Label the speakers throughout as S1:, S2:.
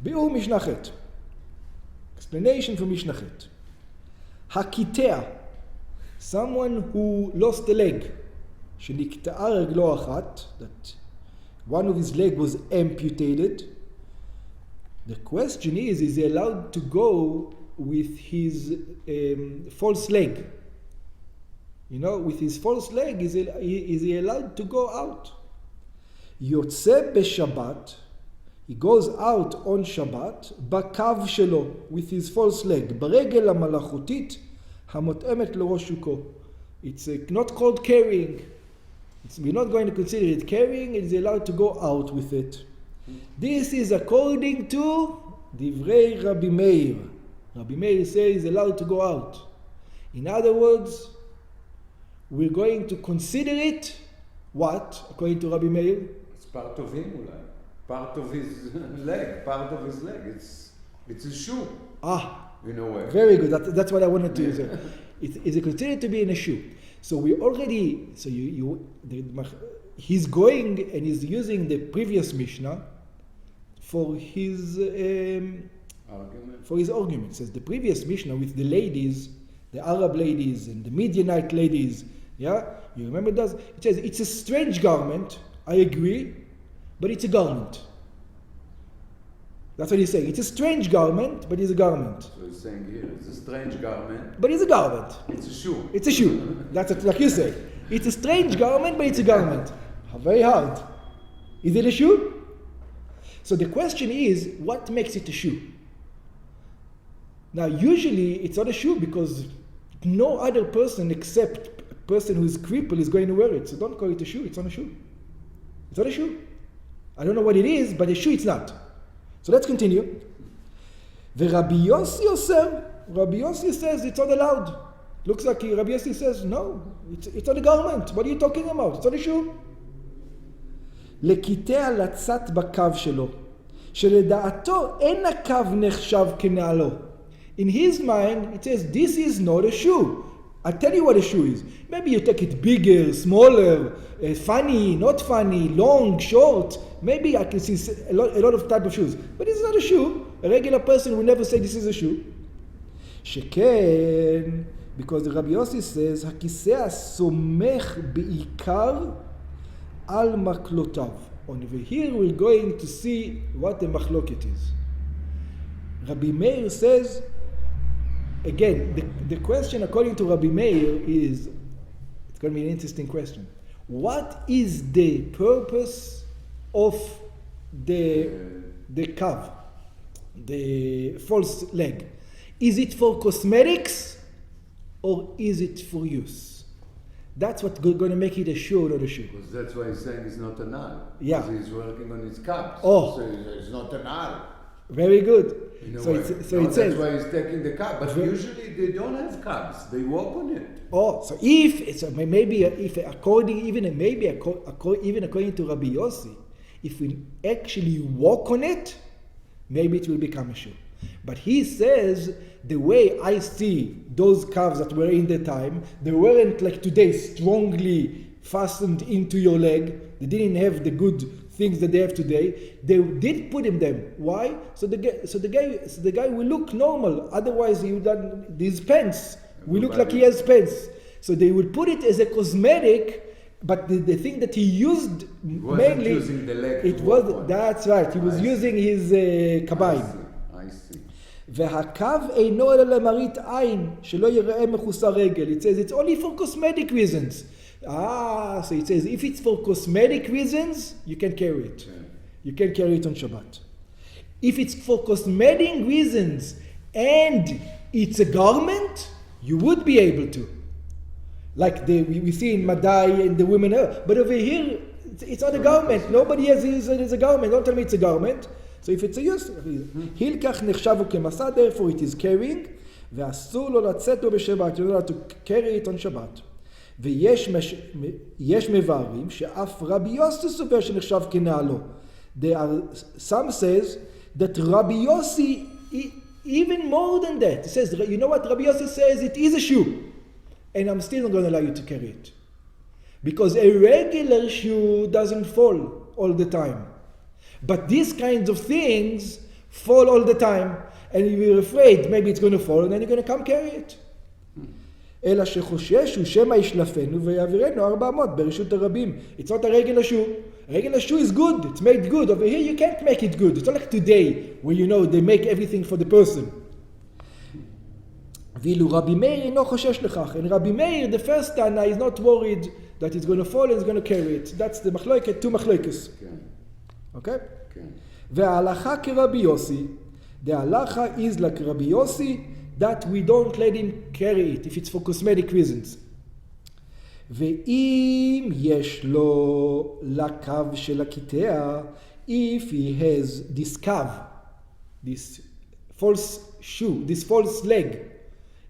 S1: ביאור משנה ח'. Explanation for Mishnah Chet. Hakitea, someone who lost a leg, שנקטעה רגלו אחת, that one of his leg was amputated. The question is he allowed to go with his false leg? You know, with his false leg, is he allowed to go out? Yotze b'Shabbat, he goes out on Shabbat, בקו שלו, with his false leg, ברגל המלאכותית המותאמת לראש שוקו. It's not called carrying. We're not going to consider it carrying. It is allowed to go out with it. This is according to Divrei Rabbi Meir. Rabbi Meir says he's allowed to go out. In other words, we're going to consider it what, according to Rabbi Meir?
S2: It's part of him, part of his leg, part of his leg. It's a shoe. In a way.
S1: Very good. That's what I wanted to say. It's considered to be in a shoe. So we already, he's going and he's using the previous Mishnah for his argument. For his argument. It says the previous Mishnah with the ladies, the Arab ladies and the Midianite ladies, yeah, you remember that? It says it's a strange garment. I agree, but it's a garment. That's what he's saying. It's a strange garment, but it's a garment.
S2: So he's saying here, it's a strange garment.
S1: But it's a garment.
S2: It's a shoe.
S1: It's a shoe. That's what, like you say. It's a strange garment, but it's a garment. Very hard. Is it a shoe? So the question is, what makes it a shoe? Now, usually it's not a shoe because no other person except a person who is crippled is going to wear it. So don't call it a shoe. It's not a shoe. It's not a shoe. I don't know what it is, but a shoe it's not. So let's continue. Rabbi Yossi says it's not allowed. Looks like Rabbi Yossi says, no, it's not a garment. What are you talking about? It's not a shoe. לקיטע לצאת בקו שלו, שלדעתו אין הקו נחשב כנעלו. In his mind, it says, this is not a shoe. I'll tell you what a shoe is. Maybe you take it bigger, smaller, funny, not funny, long, short. Maybe I can see a lot of type of shoes. But this is not a shoe. A regular person will never say this is a shoe. שכן, because the Rabbi Yossi says, הכיסא הסומך בעיקר על מקלותיו. Over here we're going to see what the machloket is. Rabbi Meir says, again, the question according to Rabbi Meir is, it's going to be an interesting question. What is the purpose of the calf, the false leg? Is it for cosmetics or is it for use? That's what's going to make it a shoe or not a shoe.
S2: Because that's why he's saying it's not a null.
S1: Yeah.
S2: Because he's working on his cups.
S1: Oh.
S2: So it's not a null.
S1: Very good.
S2: It says that's why he's taking the cup. But usually they don't have cups. They walk on it.
S1: Oh, so even according to Rabbi Yossi, if we actually walk on it, maybe it will become a shoe. But he says, the way I see those calves that were in the time, they weren't like today strongly fastened into your leg. They didn't have the good things that they have today. They did put in them. Why? So the guy will look normal. Otherwise, his pants will look like he has pants. So they will put it as a cosmetic. But the thing that he used mainly,
S2: using the leg
S1: that's right. He was using his kabayim.
S2: I see.
S1: והקו אינו אלא למראית עין, שלא יראה מחוסר רגל. It says it's only for cosmetic reasons. So it says if it's for cosmetic reasons, you can carry it.
S2: Yeah.
S1: You can carry it on Shabbat. If it's for cosmetic reasons and it's a garment, you would be able to. Like we see in Madai and the women. But over here, it's not a garment. Nobody has it as a garment. Don't tell me it's a garment. So if it's a use, הילקח נחשב כמסע, therefore it is carrying, ואסור לו לצאת לו בשבת, you're not to carry it on Shabbat. ויש מבארים שאף רבי יוסי סובר שנחשב כנעלו. Some says that Rabbi Yossi, even more than that, he says, you know what Rabbi Yossi says? It is a shoe. And I'm still not going to allow you to carry it. Because a regular shoe doesn't fall all the time. But these kinds of things fall all the time, and you're afraid maybe it's going to fall, and then you're going to come carry it. אלא שחושש הוא שמא ישלפנו ויעבירנו 400 ברשות הרבים. It's not a regular shoe. A regular shoe is good. It's made good. Over here you can't make it good. It's not like today where they make everything for the person. ואילו רבי מאיר אינו חושש לכך. And Rabbi Meir, the first Tana, is not worried that it's going to fall and it's going to carry it. That's the מחלוקת, two מחלוקות. Okay? וההלכה כרבי יוסי. The halacha is like Rabbi Yossi, that we don't let him carry it if it's for cosmetic reasons. ואם יש לו לקו של הקיטע, if he has this cov, this false shoe, this false leg,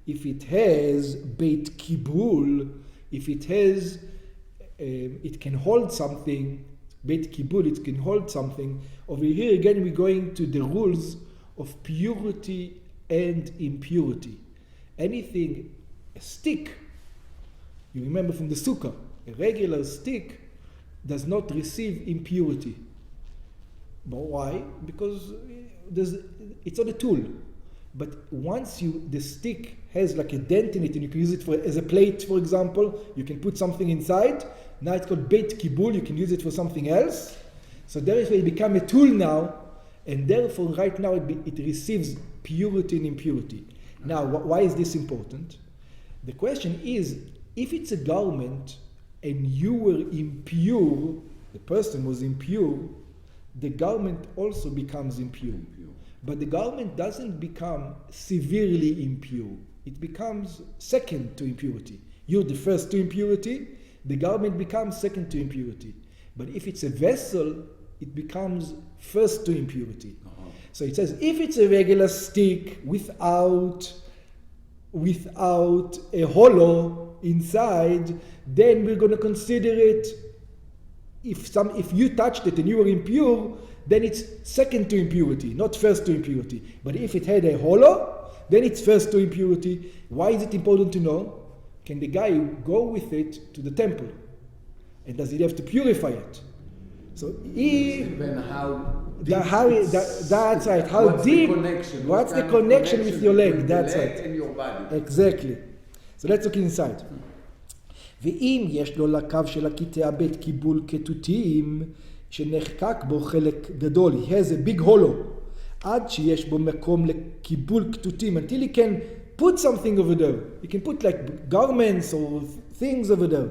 S1: if it has beit kibul, if it has, it can hold something, beit kibul, it can hold something. Over here again we're going to the rules of purity and impurity. Anything, a stick, you remember from the sukkah, a regular stick does not receive impurity. But why? Because it's not a tool. But once the stick has like a dent in it and you can use it as a plate, for example, you can put something inside. Now it's called beit kibul, you can use it for something else. So therefore it become a tool now, and therefore right now it receives purity and impurity. Now, why is this important? The question is, if it's a garment and you were impure, the person was impure, the garment also becomes impure. But the garment doesn't become severely impure. It becomes second to impurity. You're the first to impurity, the garment becomes second to impurity. But if it's a vessel, it becomes first to impurity. So it says, if it's a regular stick without a hollow inside, then we're going to consider it, if you touched it and you were impure, then it's second to impurity, not first to impurity. But if it had a hollow, then it's first to impurity. Why is it important to know? Can the guy go with it to the temple? And does he have to purify it? So that's right. How deep? What's the connection with your leg? That's right.
S2: And your body.
S1: Exactly. So let's look inside. ואם יש לו לקו של הקיטע בית קיבול כתותים שנחקק בו חלק גדול, he has a big hollow, עד שיש בו מקום לקיבול כתותים, until he can put something over there. He can put like garments or things over there.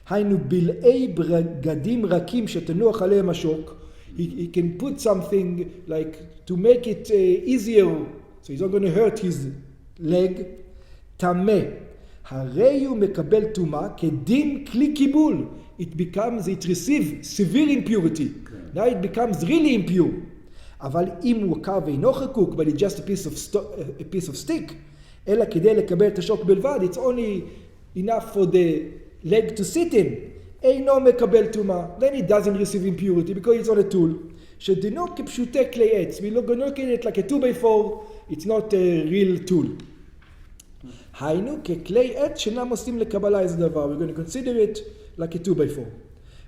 S1: היינו בלעי בגדים רכים שתנוח עליהם השוק. He can put something like to make it easier, so he's not going to hurt his leg. טמא. הרי הוא מקבל טומאה כדין כלי קיבול. It receives severe impurity. Now it becomes really impure. אבל אם הוא קו אינו חקוק, but it's just a piece of stick, אלא כדי לקבל את השוק בלבד, it's only enough for the leg to sit in, אינו מקבל טומאה, then it doesn't receive impurity because it's not a tool. שדינו כפשוטי כלי עץ, we're not looking at it like a 2x4, it's not a real tool. היינו ככלי עץ שאינם עושים לקבלה איזה דבר, we're going to consider it like a 2x4.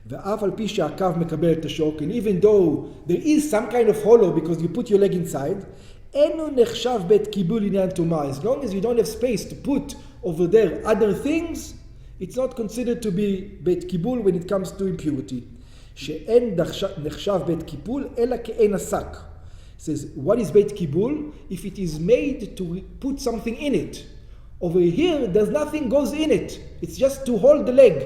S1: ואף על פי שהקו מקבל את השוק, and even though there is some kind of hollow because you put your leg inside, אינו נחשב בית קיבול עניין טומאה. As long as you don't have space to put over there other things, it's not considered to be בית קיבול when it comes to impurity. שאין נחשב בית קיבול אלא כאין השק. It says, what is בית קיבול? If it is made to put something in it. Over here, there's nothing goes in it. It's just to hold the leg.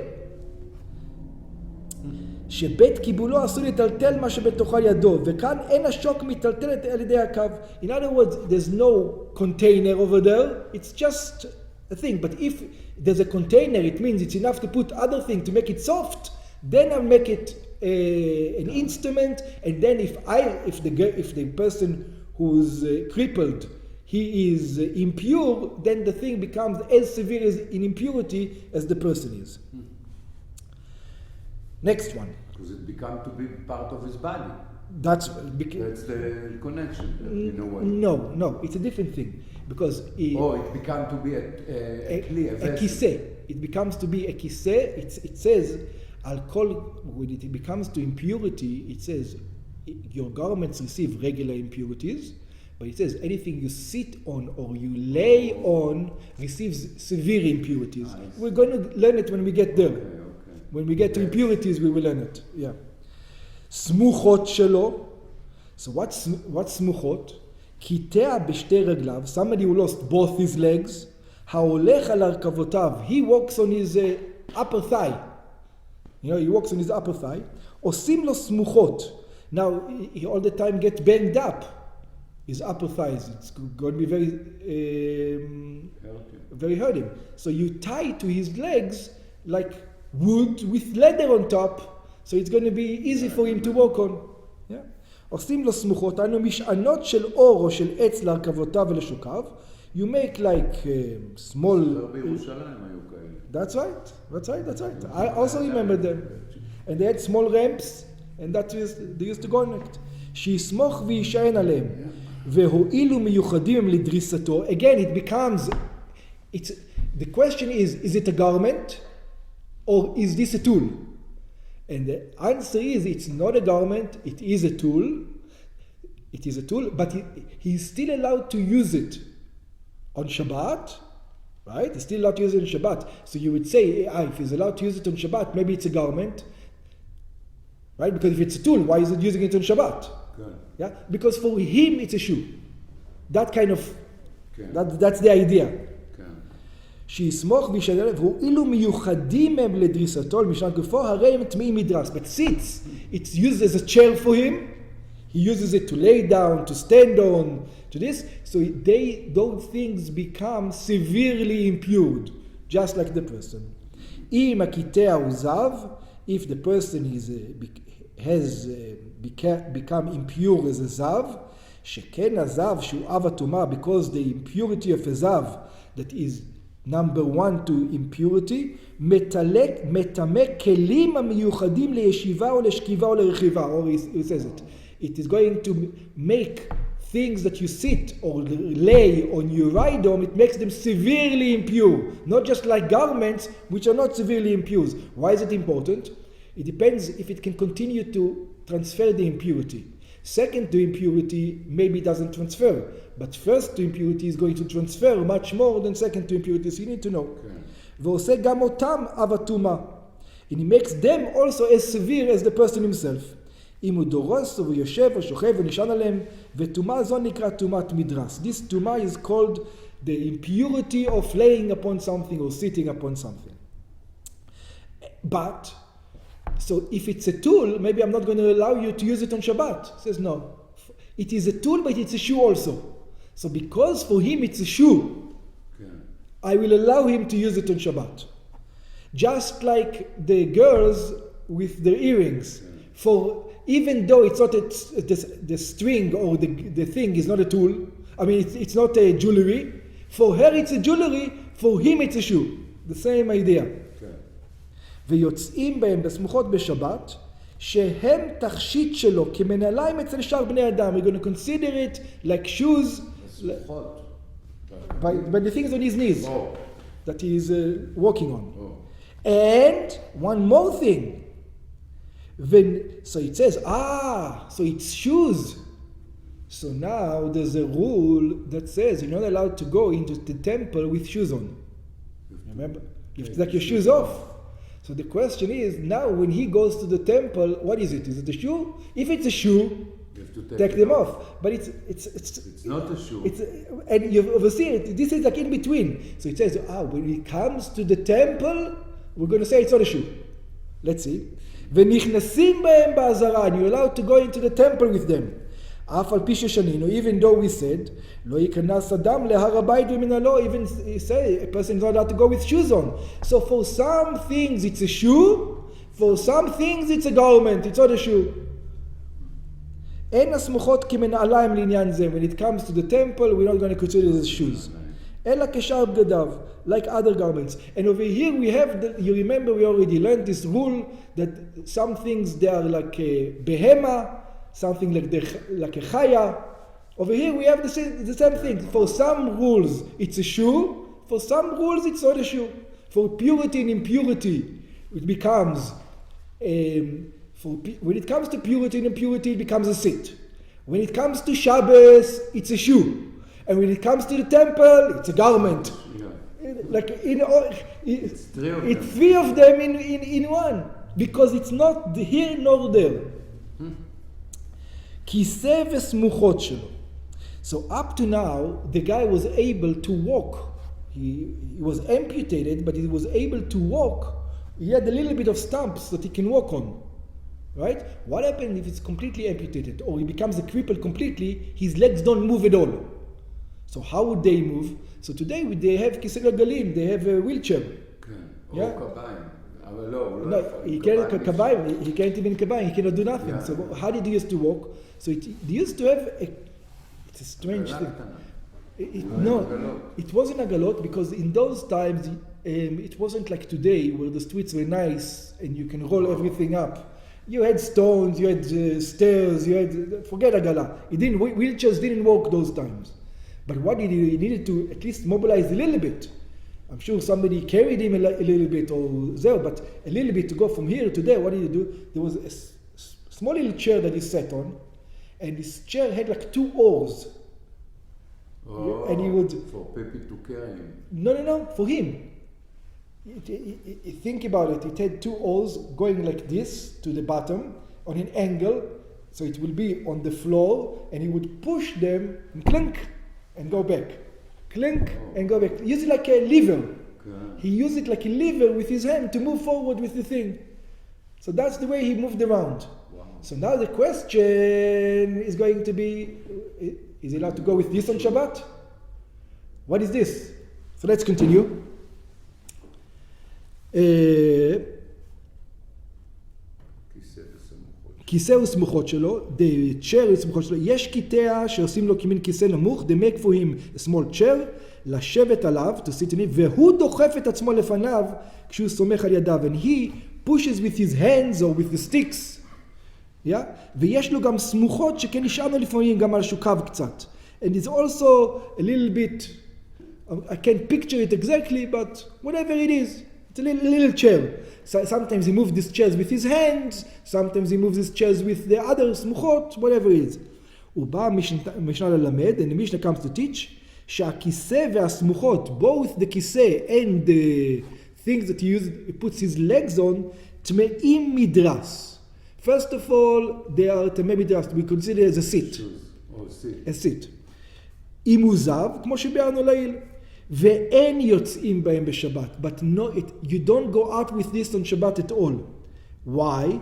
S1: שבית קיבולו עשוי לטלטל מה שבתוכה ידו, וכאן אין השוק מטלטלת על ידי הקו. In other words, there's no container over there. It's just a thing. But if there's a container, it means it's enough to put other things to make it soft. Then I'll make it an instrument. And then if the person who's crippled, he is impure, then the thing becomes as severe as in impurity as the person is. Next one.
S2: Because it becomes to be part of his body.
S1: That's
S2: the connection, in a way.
S1: No, it's a different thing. Because
S2: it becomes to be a
S1: kise. It becomes to be a kise. It says, when it becomes to impurity, it says, your garments receive regular impurities, but it says anything you sit on or you lay on receives severe impurities. We're going to learn it when we get there. When we get to impurities, we will learn it. Yeah. Smuchot shelo. So what's smuchot? Kitea b'shte reglav. Somebody who lost both his legs. Haolech al arkavotav. He walks on his upper thigh. He walks on his upper thigh. Osim lo smuchot. Now, he all the time gets banged up. His upper thighs. It's going to be very hurting. So you tie to his legs like wood with leather on top. So it's going to be easy for him to walk on. Yeah? עושים לו סמוכות, אנו משענות של אור או של עץ להרכבותיו ולשוקיו. You make like small...
S2: בירושלים היו כאלה.
S1: That's right. I also remember them. And they had small ramps, and they used to go on it. שיסמוך וישען עליהם. והואילו מיוחדים הם לדריסתו. Again, it becomes... The question is it a garment? Or is this a tool? And the answer is, it's not a garment, it is a tool. It is a tool, but he's still allowed to use it on Shabbat, right? He's still allowed to use it on Shabbat. So you would say, if he's allowed to use it on Shabbat, maybe it's a garment, right? Because if it's a tool, why is it using it on Shabbat?
S2: Good.
S1: Yeah, because for him it's a shoe. That kind of, that's the idea. שיסמוך וישען עליהם, והואילו מיוחדים הם לדריסתו למשנת גופו, הרי הם טמאים מדרס. But since it's used as a chair for him, he uses it to lay down, to stand on, to this, so those things become severely impure, just like the person. אם הקיטע הוא זב, if the person has become impure as a זב, שכן הזב שהוא אב הטומאה, because the impurity of a זב that is number one to impurity, מטמא כלים המיוחדים לישיבה או לשכיבה או לרכיבה, or he says it. It is going to make things that you sit or lay on your ride on, it makes them severely impure. Not just like garments, which are not severely impure. Why is it important? It depends if it can continue to transfer the impurity. Second to impurity, maybe doesn't transfer. But first to impurity is going to transfer much more than second to impurity. So you need to know. ועושה גם אותם אב הטומאה. And he makes them also as severe as the person himself. אם הוא דורס ויושב או שוכב ונשען עליהם, וטומאה זו נקרא טומאת מדרס. This טומאה is called the impurity of laying upon something or sitting upon something. But, so if it's a tool, maybe I'm not going to allow you to use it on Shabbat. He says no. It is a tool, but it's a shoe also. So because for him it's a shoe, I will allow him to use it on Shabbat. Just like the girls with their earrings. For even though it's not the string or the thing is not a tool, I mean it's not a jewelry, for her it's a jewelry, for him it's a shoe. The same idea. ויוצאים בהם בסמוכות בשבת, שהם תכשיט שלו כמנהליים אצל שאר בני אדם. We're going to consider it like shoes. By the things on his knees that he is walking on. And one more thing. So it says, so it's shoes. So now there's a rule that says you're not allowed to go into the temple with shoes on. Remember? You have to take your shoes off. So the question is, now when he goes to the temple, what is it? Is it a shoe? If it's a shoe, you have to take them off. But it's
S2: not a shoe.
S1: And you oversee it. This is like in between. So it says, when he comes to the temple, we're going to say it's not a shoe. Let's see. ונכנסים בהם בעזרה, and you're allowed to go into the temple with them. אף על פי ששנינו, even though we said, לא ייכנס אדם להר הבית ומנהלו, even say a person is not allowed to go with shoes on. So for some things it's a shoe, for some things it's a garment, it's not a shoe. אין הסמוכות כמנעליים לעניין זה. When it comes to the temple, we're not going to consider it as shoes. אלא כשאר בגדיו, like other garments. And over here we have, you remember we already learned this rule that some things they are like a behema, something like a chaya. Over here we have the same thing. For some rules it's a shoe, for some rules it's not a shoe. For purity and impurity it becomes When it comes to purity and impurity, it becomes a sit. When it comes to Shabbos, it's a shoe. And when it comes to the temple, it's a garment.
S2: Yeah.
S1: Like it's
S2: three
S1: of them in one. Because it's not here nor there. כיסא וסמוכות שלו. So up to now, the guy was able to walk. He was amputated, but he was able to walk. He had a little bit of stumps that he can walk on. Right? What happens if it's completely amputated or he becomes a cripple completely? His legs don't move at all. So how would they move? So today they have כיסא גלגלים, they have a wheelchair.
S2: כן,
S1: Yeah?
S2: או קביים. אבל לא,
S1: No, he can't קביים, he can't even קביים, he cannot do nothing.
S2: Yeah.
S1: So how did he used to walk? So they used to have it's a strange thing. It wasn't agalot because in those times it wasn't like today where the streets were nice and you can roll everything up. You had stones, you had stairs, you had forget agala. Wheelchairs didn't work those times. But what did he needed to at least mobilize a little bit. I'm sure somebody carried him a little bit or there, but a little bit to go from here to there. What did he do? There was a small little chair that he sat on, and this chair had like 2 oars.
S2: Oh,
S1: and he would
S2: for people to carry him.
S1: No, for him. Think about it. It had 2 oars going like this to the bottom on an angle, so it will be on the floor, and he would push them and clink and go back, clink and go back. Use it like a lever.
S2: Okay.
S1: He used it like a lever with his hand to move forward with the thing. So that's the way he moved around.
S2: Wow.
S1: So now the question is going to be: is he allowed to go with this on Shabbat? What is this? So let's continue. כיסא וסמוכות שלו, the chair וסמוכות שלו, יש קיטע שעושים לו כמין כיסא נמוך, they make for him a small chair, לשבת עליו, to sit in it, והוא דוחף את עצמו לפניו כשהוא סומך על ידיו, and he pushes with his hands or with the sticks, yeah? ויש לו גם סמוכות שכן נשארנו לפעמים גם על שוקיו קצת, and it's also a little bit, I can't picture it exactly, but whatever it is, it's a little chair. So sometimes he moves these chairs with his hands, sometimes he moves his chairs with the other סמוכות, whatever it is. הוא בא משנה ללמד, and the Mishnah comes to teach, שהכיסא והסמוכות, both the כיסא and the things that he puts his legs on, טמאים מדרס. First of all, they are טמאי מדרס, we consider as a sit. A sit. אם הוא זב, כמו שביארנו לעיל. ואין יוצאים בהם בשבת. But no, you don't go out with this on Shabbat at all. Why?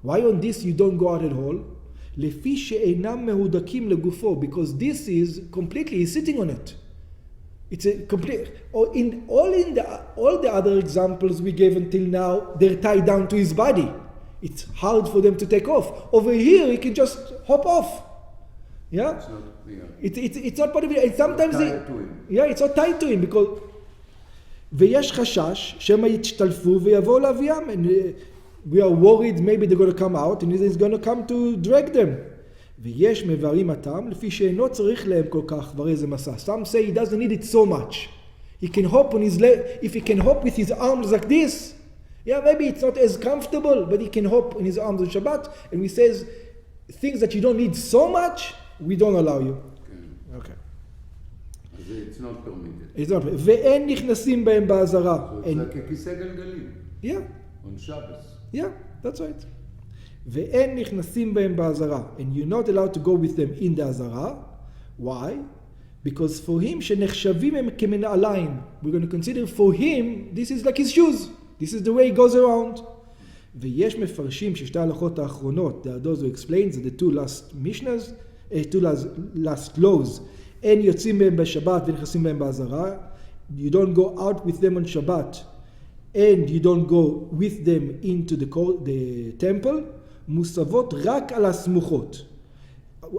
S1: Why on this you don't go out at all? לפי שאינם מהודקים לגופו. Because this is completely, he's sitting on it. It's a complete, all the other examples we gave until now, they're tied down to his body. It's hard for them to take off. Over here, he can just hop off. Yeah? It's not part of it. And sometimes it's not tied to him because ויש חשש שמא ישתלפו ויבואו להביאם, and we are worried maybe they're going to come out and he's going to come to drag them. ויש מבארים הטעם לפי שאינו צריך להם כל כך כבר איזה מסע. Some say he doesn't need it so much. He can hop on his leg. If he can hop with his arms like this, yeah, maybe it's not as comfortable, but he can hop on his arms on Shabbat. And we says things that you don't need so much, we don't allow you. Okay.
S2: It's not permitted.
S1: It's not permitted. ואין נכנסים בהם בעזרה.
S2: So it's like a כיסא גלגלים.
S1: Yeah.
S2: On Shabbos.
S1: Yeah, that's right. ואין נכנסים בהם בעזרה. And you're not allowed to go with them in the עזרה. Why? Because for him שנחשבים הם כמנעליים. We're going to consider for him, this is like his shoes. This is the way he goes around. ויש מפרשים ששתי ההלכות האחרונות, there are those who explain that the two last Mishnahs, two last laws, אין יוצאים בהם בשבת ונכנסים בהם בעזרה. You don't go out with them on Shabbat, and you don't go with them into the temple. מוסבות רק על הסמוכות.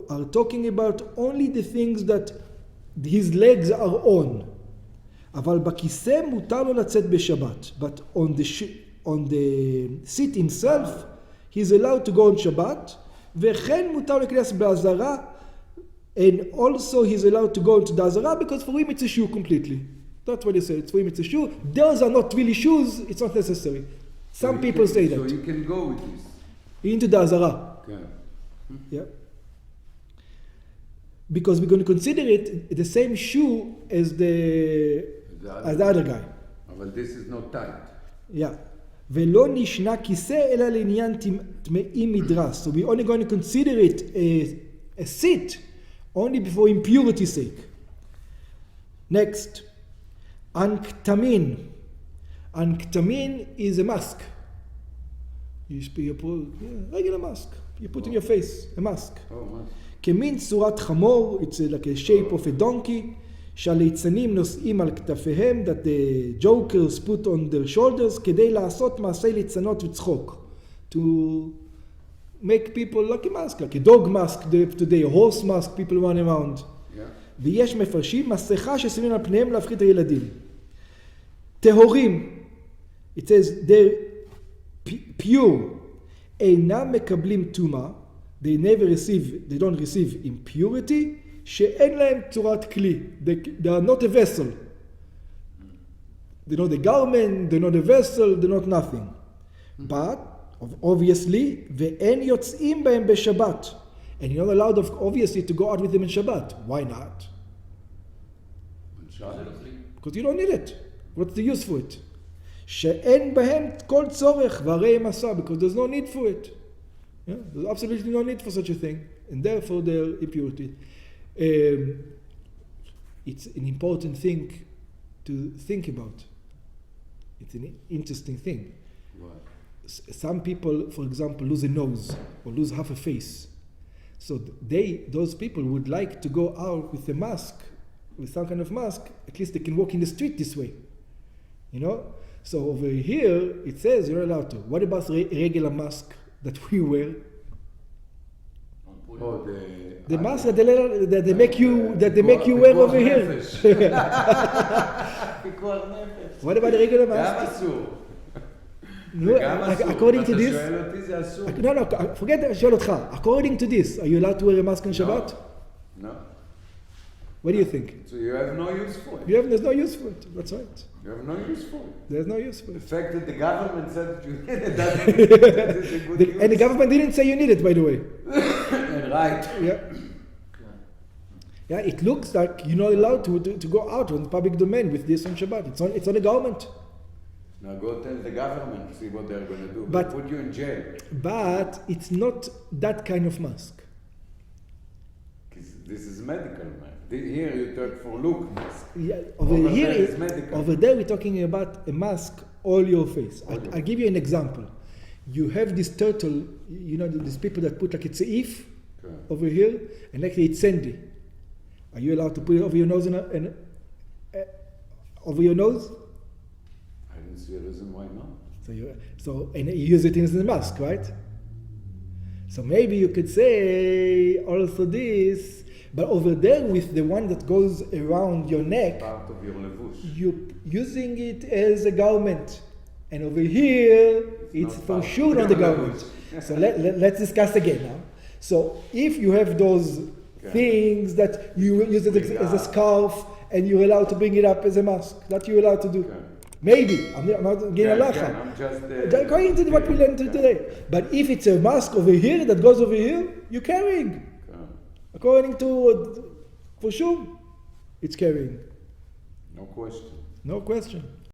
S1: Are talking about only the things that his legs are on. אבל בכיסא מותר לו לצאת בשבת. But on the seat himself, he's allowed to go on Shabbat. וכן מותר להיכנס בעזרה. And also he's allowed to go into the עזרה because for him it's a shoe completely. That's what he said. For him it's a shoe. Those are not really shoes. It's not necessary. Some people say that.
S2: So you can go with this.
S1: into the Azara.
S2: Okay.
S1: Yeah. Because we're going to consider it the same shoe as the other guy.
S2: But this is not tight.
S1: Yeah. ולא נשנה כיסא אלא לעניין טמאים מדרס. So we're only going to consider it a seat only for impurity's sake. Next. Anktamin. Anktamin is a mask. You put regular mask. You put in your face a mask. כמין צורת חמור, it's like a shape of a donkey. שהליצנים נושאים על כתפיהם, that the jokers put on their shoulders, כדי לעשות מעשי ליצנות וצחוק. To make people like a mask, like a dog mask today, a horse mask, people run around.
S2: Yeah.
S1: ויש מפרשים, מסכה ששמים על פניהם להפחיד את הילדים. טהורים, it says, they're pure, אינם מקבלים טומאה, they don't receive impurity, שאין להם צורת כלי. They are not a vessel. They're not a garment, they're not a vessel, they're not nothing. But, obviously, ואין יוצאים בהם בשבת. And you're not allowed, obviously, to go out with them in Shabbat. Why not? Because you don't need it. What's the use for it? שאין בהם כל צורך, והרי הם עשה, because there's no need for it. Yeah? There's absolutely no need for such a thing. And therefore, they're impurity. It's an important thing to think about. It's an interesting thing.
S2: What?
S1: Some people, for example, lose a nose or lose half a face. So those people would like to go out with a mask, with some kind of mask. At least they can walk in the street this way. You know? So over here, it says you're allowed to. What about regular mask that we wear?
S2: Oh,
S1: the mask that they make you wear over here. What about the regular mask? No, according to this, no, forget that. שואל אותך. According to this, are you allowed to wear a mask on Shabbat?
S2: No.
S1: What do you think?
S2: So you have no use for it.
S1: There's no use for it. That's right.
S2: You have no use for it.
S1: There's no use for
S2: The
S1: it.
S2: fact that the government said that you need it doesn't mean that it's a good use.
S1: And the government didn't say you need it, by the way.
S2: Right.
S1: Yeah. Yeah, it looks like you're not allowed to go out on the public domain with this on Shabbat. It's on the government.
S2: Now go tell the government, see what they're going to do.
S1: But-
S2: They'll put you in jail.
S1: But it's not that kind of mask.
S2: 'Cause this is medical, man. Here you talk for look mask.
S1: Yeah,
S2: Over there is medical.
S1: over there we're talking about a mask all your face. I'll give you an example. You have this turtle, you know, these people that put like a tzeif
S2: Okay.
S1: over here, and actually it's sandy. Are you allowed to put it over your nose and over your nose?
S2: I didn't see a reason why not.
S1: And you use it as a mask, right? So maybe you could say also this, but over there with the one that goes around your neck,
S2: Part of your levush.
S1: you're using it as a garment. And over here, it's
S2: not
S1: for
S2: part
S1: sure
S2: of
S1: not the
S2: your
S1: garment.
S2: levush.
S1: So let's discuss again now. So if you have those things that you use it as a scarf and you're allowed to bring it up as a mask, that you're allowed to do.
S2: Okay.
S1: Maybe. I'm not getting a lacha.
S2: I'm just
S1: According to what we learned today. But if it's a mask over here that goes over here, you're carrying. According to, for sure, it's carrying.
S2: No question.
S1: No question.